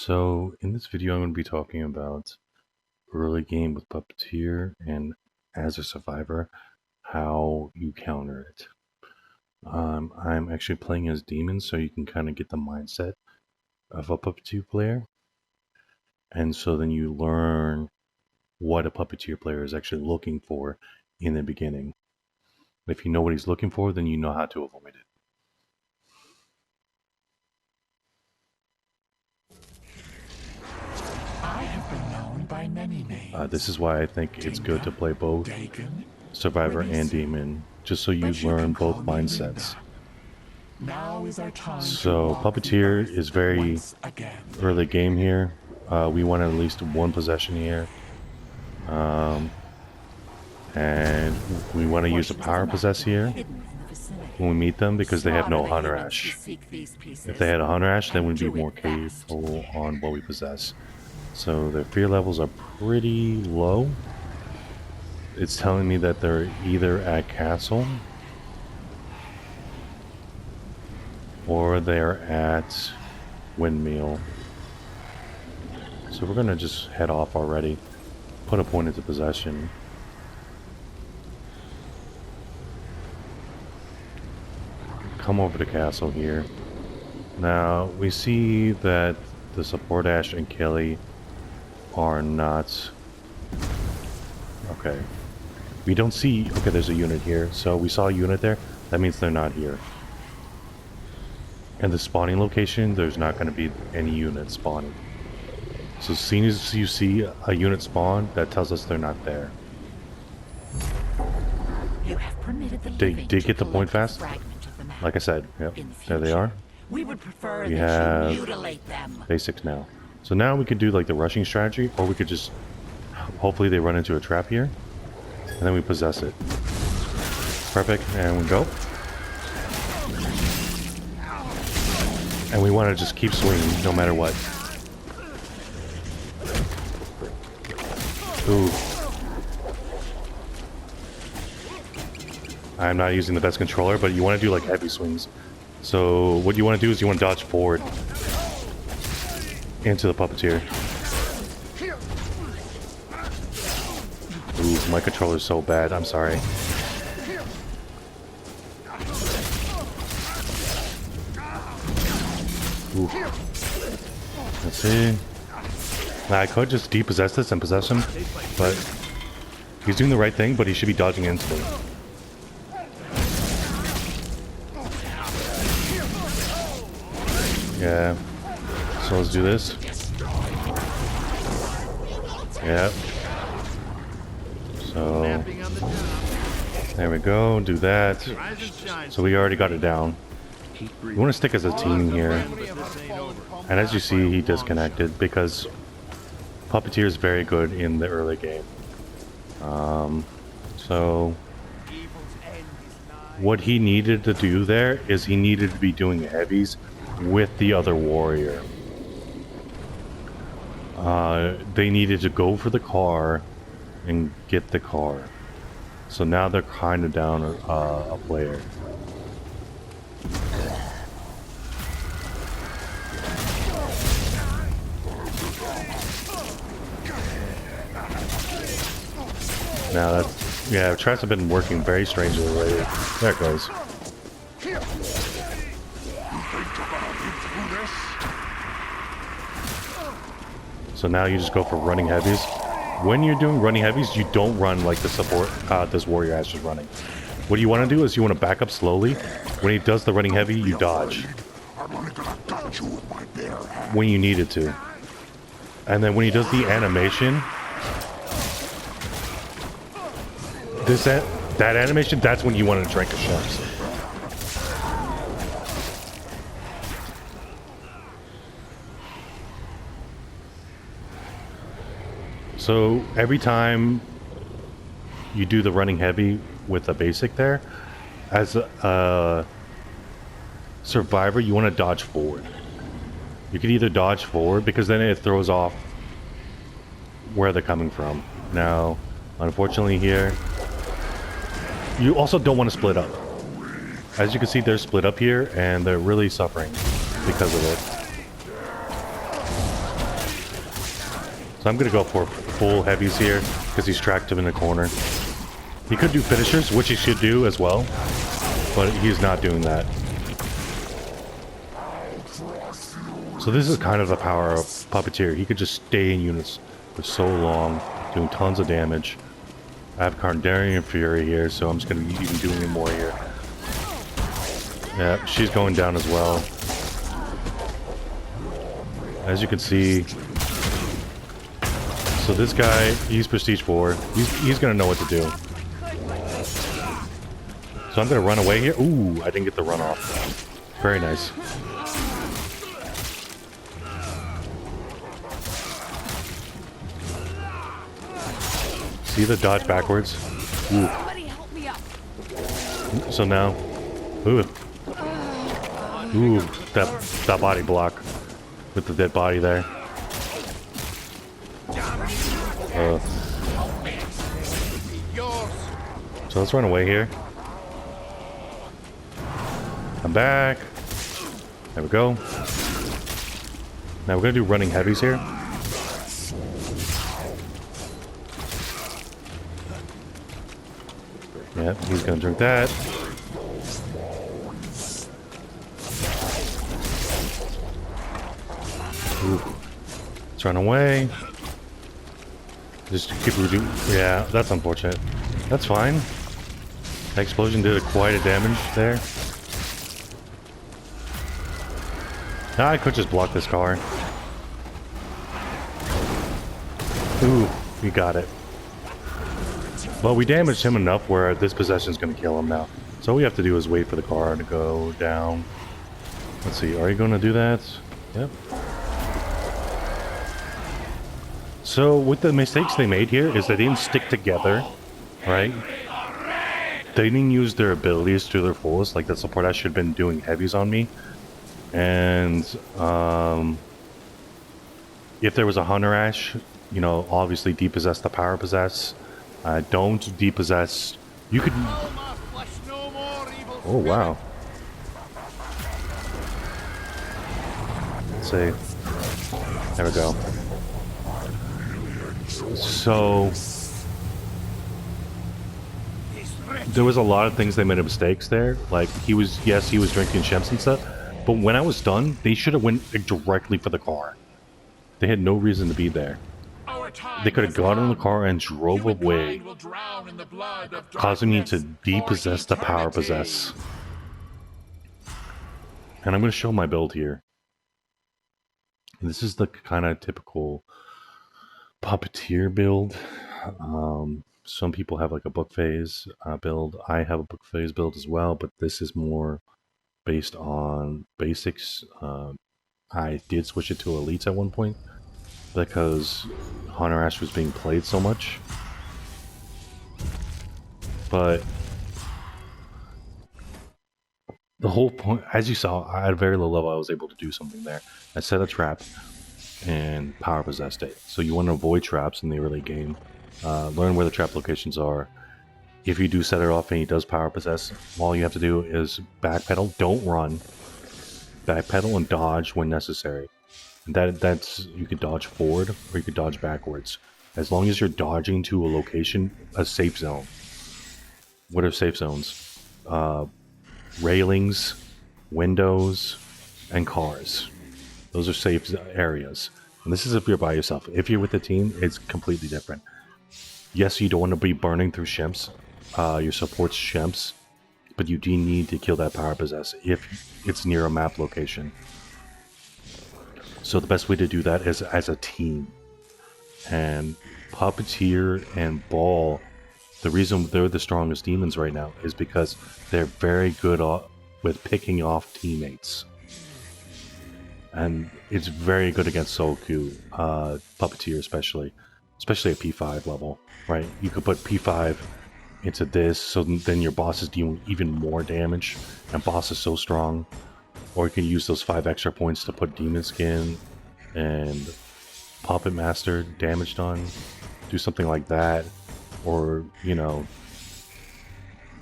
So in this video, I'm going to be talking about early game with Puppeteer and as a survivor, how you counter it. I'm actually playing as Demon, so you can kind of get the mindset of a Puppeteer player. And so then you learn what a Puppeteer player is actually looking for in the beginning. If you know what he's looking for, then you know how to avoid it. I have been known by many names. This is why I think it's good to play both Dagon, Survivor and Demon, just so you but you learn can both call me mindsets. Linda. Now is our time So to walk the Puppeteer earth is very once again. early game here. We want at least one possession here. And we want to use a power possess here when we meet them because they have no Hunter Ash. If they had a Hunter Ash, then we'd be more careful on what we possess. So their fear levels are pretty low. It's telling me that they're either at Castle or they're at Windmill. So we're gonna just head off already. Put a point into possession. Come over to Castle here. Now we see that the support Ash and Kelly are not. Okay. We don't see. Okay, there's a unit here. So we saw a unit there. That means they're not here. And the spawning location, there's not going to be any units spawning. So as soon as you see a unit spawn, that tells us they're not there. You have permitted the Did get the point fast? Like I said, yep, there they are. We would prefer We that have you mutilate them. basics now. So now we could do like the rushing strategy, or we could just, hopefully they run into a trap here, and then we possess it. Perfect, and we go. And we want to just keep swinging, no matter what. Ooh. I'm not using the best controller, but you want to do like heavy swings. So what you want to do is you want to dodge forward into the Puppeteer. Ooh, my controller's so bad. I'm sorry. Ooh. Let's see. Now I could just depossess this and possess him, but he's doing the right thing, but he should be dodging into me. Yeah. So let's do this. Yep. So there we go. Do that. So we already got it down. We want to stick as a team here. And as you see, he disconnected because Puppeteer is very good in the early game. So what he needed to do there is he needed to be doing heavies with the other warrior. They needed to go for the car and get the car. So now they're kind of down a player. Now that's, yeah, traps have been working very strangely lately. There it goes. So now you just go for running heavies. When you're doing running heavies, you don't run like the support, this warrior Ash is running. What you want to do is you want to back up slowly. When he does the running heavy, you dodge. When you need it to. And then when he does the animation, that animation, that's when you want to drink a sharks. So every time you do the running heavy with a basic there, as a survivor, you want to dodge forward. You could either dodge forward because then it throws off where they're coming from. Now, unfortunately here, you also don't want to split up. As you can see, they're split up here and they're really suffering because of it. So I'm going to go for full heavies here because he's tracked him in the corner. He could do finishers, which he should do as well, but he's not doing that. So this is kind of the power of Puppeteer. He could just stay in units for so long, doing tons of damage. I have Kandarian Fury here, so I'm just going to be even doing more here. Yeah, she's going down as well. As you can see, so this guy, he's Prestige 4. He's going to know what to do. So I'm going to run away here. Ooh, I didn't get the run off. Very nice. See the dodge backwards? Ooh. So now, ooh, that body block with the dead body there. So let's run away here. I'm back. There we go. Now we're gonna do running heavies here. Yep, he's gonna drink that. Ooh. Let's run away. Just keep reducing. Yeah, that's unfortunate. That's fine. That explosion did quite a damage there. Now I could just block this car. Ooh, we got it. Well, we damaged him enough where this possession is going to kill him now. So all we have to do is wait for the car to go down. Let's see, are you going to do that? Yep. So with the mistakes they made here is they didn't stick together, right? They didn't use their abilities to their fullest. Like that support I should have been doing heavies on me. And if there was a Hunter Ash, you know, obviously depossess the power possess. Don't depossess. You could. Oh wow. Let's see. There we go. So there was a lot of things they made mistakes there. Like he was drinking shemps and stuff. But when I was done, they should have went directly for the car. They had no reason to be there. They could have got in the car and drove away, causing me to depossess the power possess. And I'm going to show my build here. This is the kind of typical Puppeteer build. Some people have like a book phase build. I have a book phase build as well, but this is more based on basics. I did switch it to elites at one point because Hunter Ash was being played so much. But the whole point, as you saw, at a very low level, I was able to do something there. I set a trap and power possessed it. So you want to avoid traps in the early game. Learn where the trap locations are. If you do set it off and he does power possess, all you have to do is backpedal. Don't run. Backpedal and dodge when necessary. And that's you could dodge forward or you could dodge backwards. As long as you're dodging to a location, a safe zone. What are safe zones? Railings, windows, and cars. Those are safe areas. And this is if you're by yourself. If you're with a team, it's completely different. Yes, you don't want to be burning through shemps. Your support's shemps. But you do need to kill that power possess if it's near a map location. So the best way to do that is as a team. And Puppeteer and Ball, the reason they're the strongest demons right now is because they're very good with picking off teammates. And it's very good against Soku, Puppeteer especially at P5 level, right? You could put P5 into this, so then your boss is dealing even more damage, and boss is so strong. Or you can use those 5 extra points to put Demon Skin and Puppet Master damaged on, do something like that. Or, you know,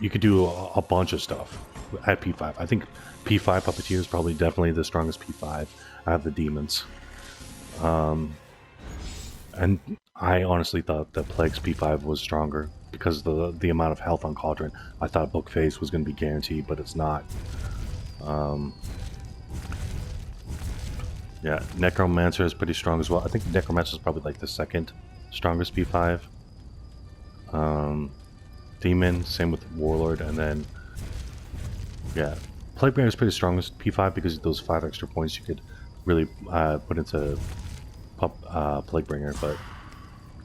you could do a bunch of stuff at P5. I think P5 Puppeteer is probably definitely the strongest P5 out of the demons. And I honestly thought that Plague's P5 was stronger because of the amount of health on Cauldron. I thought Book Face was going to be guaranteed, but it's not. Yeah, Necromancer is pretty strong as well. I think Necromancer is probably like the second strongest P5. Demon, same with Warlord, and then yeah, Plaguebringer is pretty strong as P5 because of those 5 extra points you could really put into Plaguebringer. But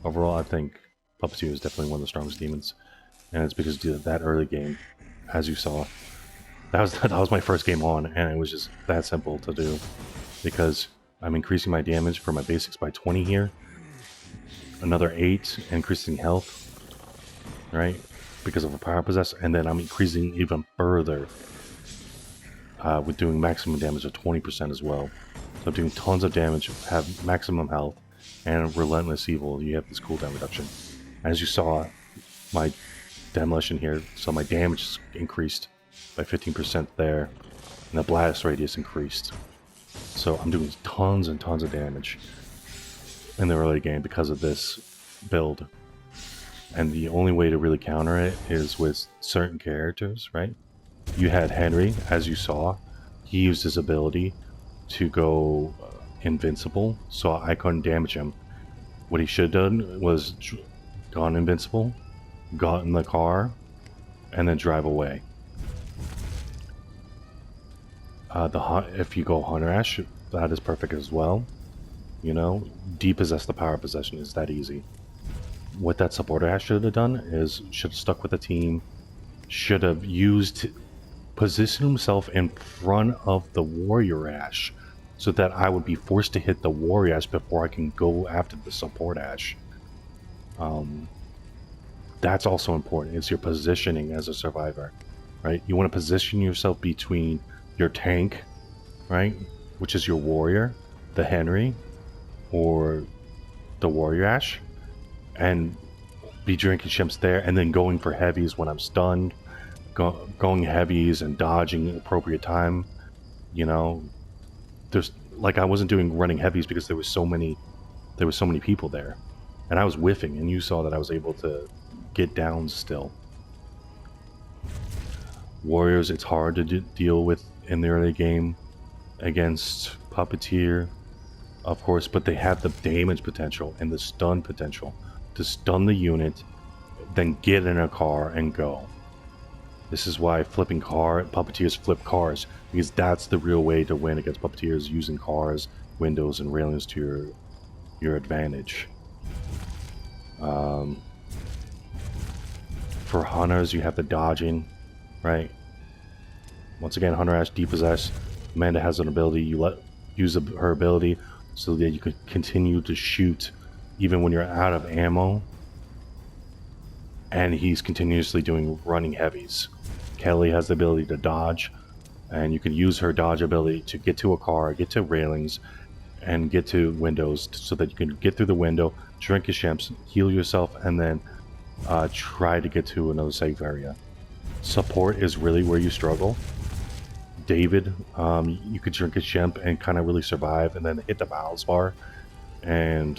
overall, I think Puppeteer is definitely one of the strongest demons, and it's because that early game, as you saw, that was my first game on, and it was just that simple to do because I'm increasing my damage for my basics by 20 here, another 8, increasing health, right? Because of a power possess, and then I'm increasing even further with doing maximum damage of 20% as well. So I'm doing tons of damage, have maximum health, and Relentless Evil, you have this cooldown reduction. As you saw, my demolition here, so my damage is increased by 15% there, and the blast radius increased. So I'm doing tons and tons of damage in the early game because of this build. And the only way to really counter it is with certain characters, right? You had Henry, as you saw. He used his ability to go invincible, so I couldn't damage him. What he should have done was gone invincible, got in the car, and then drive away. If you go Hunter Ash, that is perfect as well. You know, depossess the power possession is that easy. What that supporter Ash should have done is should have stuck with the team, should have used position himself in front of the Warrior Ash so that I would be forced to hit the Warrior Ash before I can go after the support Ash. That's also important. It's your positioning as a survivor, right? You want to position yourself between your tank, right, which is your warrior, the Henry, or the Warrior Ash, and be drinking shimps there, and then going for heavies when I'm stunned, going heavies and dodging appropriate time. You know, there's like I wasn't doing running heavies because there was so many people there, and I was whiffing, and you saw that I was able to get down still. Warriors, it's hard to deal with in the early game against Puppeteer, of course, but they have the damage potential and the stun potential to stun the unit, then get in a car and go. This is why Puppeteers flip cars, because that's the real way to win against Puppeteers, using cars, windows, and railings to your advantage. For Hunters, you have the dodging, right? Once again, Hunter Ash depossess. Amanda has an ability, use her ability so that you can continue to shoot even when you're out of ammo. And he's continuously doing running heavies. Kelly has the ability to dodge, and you can use her dodge ability to get to a car, get to railings, and get to windows so that you can get through the window, drink your shimps, heal yourself, and then try to get to another safe area. Support is really where you struggle. David, you could drink a shimp and kind of really survive, and then hit the balance bar. And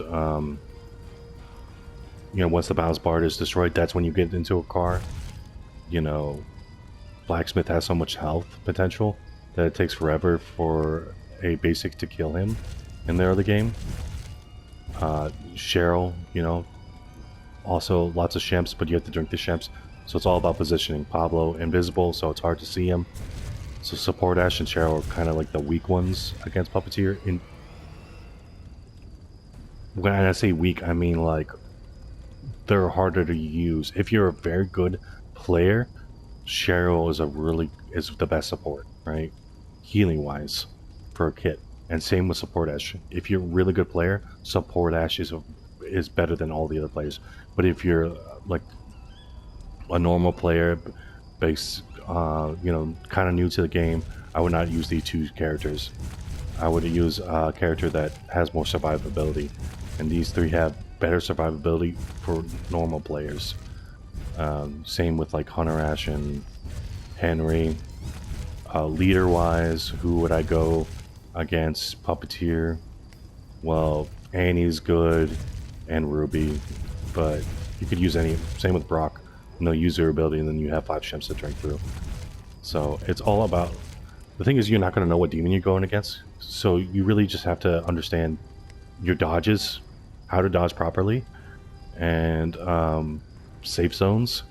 you know, once the balance bar is destroyed, that's when you get into a car. You know, Blacksmith has so much health potential that it takes forever for a basic to kill him in the early game. Cheryl, you know, also lots of shimps, but you have to drink the shimps, so it's all about positioning. Pablo, invisible, so it's hard to see him. So support Ash and Cheryl are kind of like the weak ones against Puppeteer. When I say weak, I mean like they're harder to use. If you're a very good player, Cheryl is the best support, right? Healing wise for a kit. And same with support Ash. If you're a really good player, support Ash is better than all the other players. But if you're like a normal player, you know, kind of new to the game, I would not use these two characters. I would use a character that has more survivability, and these three have better survivability for normal players. Same with like Hunter Ash and Henry. Leader wise, who would I go against? Puppeteer. Well, Annie's good. and Ruby, but you could use any. Same with Brock. And they'll use their ability, and then you have 5 shims to drink through. So it's all about. The thing is, you're not going to know what demon you're going against, so you really just have to understand your dodges, how to dodge properly, and safe zones,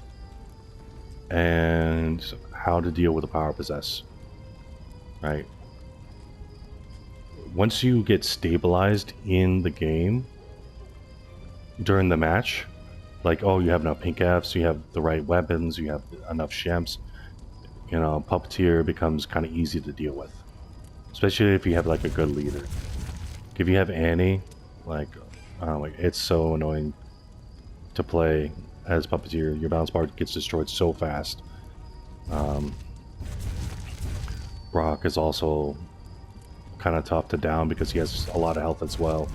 and how to deal with a power possess. Right. Once you get stabilized in the game during the match, like, oh, you have enough pink Fs, you have the right weapons, you have enough shemps, you know, Puppeteer becomes kind of easy to deal with. Especially if you have like a good leader. If you have Annie, like it's so annoying to play as Puppeteer. Your balance bar gets destroyed so fast. Brock is also kind of tough to down because he has a lot of health as well.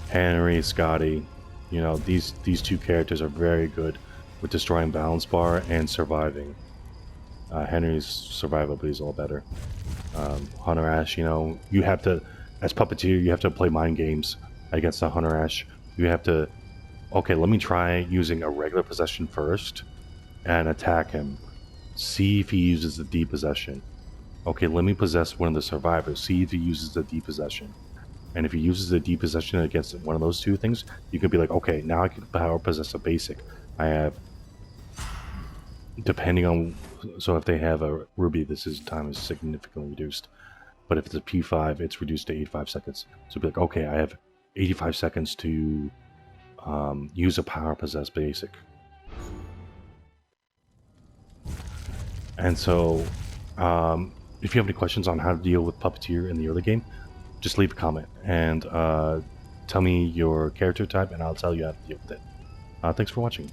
Henry, Scotty, you know, these 2 characters are very good with destroying balance bar and surviving. Henry's survivability is a lot better. Hunter Ash, you know, you have to, as Puppeteer, you have to play mind games against the Hunter Ash. You have to, okay, let me try using a regular possession first and attack him. See if he uses the depossession. Okay, let me possess one of the survivors. See if he uses the depossession. And if he uses the depossession against one of those 2 things, you can be like, okay, now I can power possess a basic. I have, depending on, so if they have a Ruby, time is significantly reduced. But if it's a P5, it's reduced to 85 seconds. So be like, okay, I have 85 seconds to use a power possess basic. And so, if you have any questions on how to deal with Puppeteer in the early game, just leave a comment and tell me your character type, and I'll tell you how to deal with it. Thanks for watching.